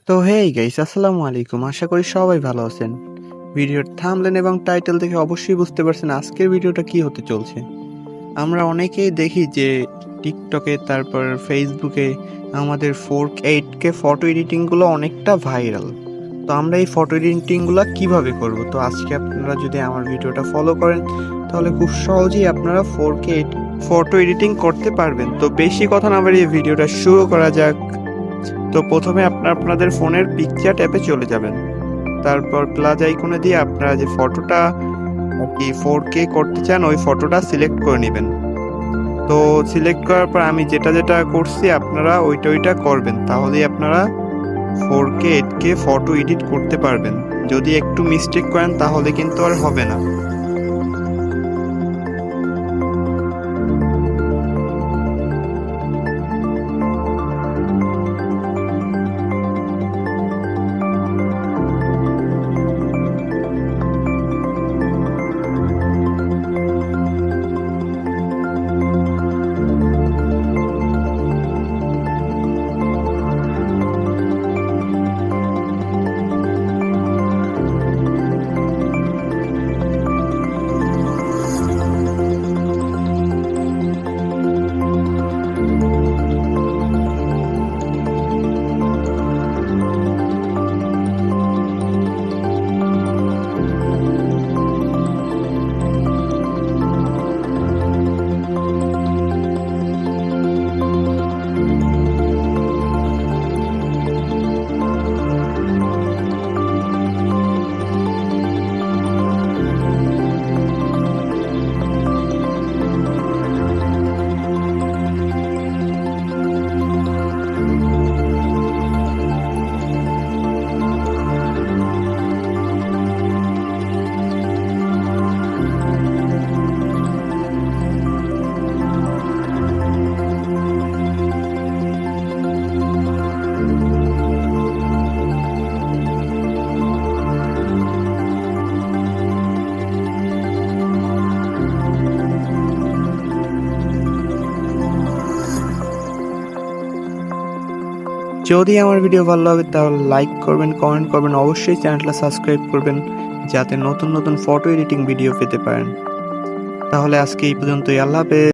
তো hey guys, আসসালামু আলাইকুম। আশা করি সবাই ভালো আছেন। ভিডিওর থাম্বনেল এবং টাইটেল দেখে অবশ্যই বুঝতে পারছেন আজকের ভিডিওটা কি হতে চলছে। আমরা অনেকেই দেখি যে টিকটকে তারপর ফেসবুকে আমাদের 4K 8K ফটো এডিটিংগুলো অনেকটা ভাইরাল। তো আমরা এই ফটো এডিটিংগুলো কিভাবে করব? তো আজকে আপনারা যদি আমার ভিডিওটা ফলো করেন তাহলে খুব সহজেই আপনারা 4K 8 ফটো এডিটিং করতে পারবেন। তো বেশি কথা না বাড়িয়ে ভিডিওটা শুরু করা যাক। তো প্রথমে আপনাদের ফোনের পিকচার ট্যাবে চলে যাবেন, তারপর প্লাস আইকনে দিয়ে আপনারা যে ফটোটা কি 4K করতে চান ওই ফটোটা সিলেক্ট করে নেবেন। তো সিলেক্ট করার পর আমি যেটা করছি আপনারা ওইটা করবেন, তাহলেই আপনারা 4K 8K ফটো এডিট করতে পারবেন। যদি একটু মিস্টেক করেন তাহলে কিন্তু আর হবে না। যদি আমার ভিডিও ভালো লাগে তাহলে লাইক করবেন, কমেন্ট করবেন, অবশ্যই চ্যানেলটা সাবস্ক্রাইব করবেন যাতে নতুন নতুন ফটো এডিটিং ভিডিও পেতে পারেন। তাহলে আজকে এই পর্যন্তই। আল্লাহ হাফেজ।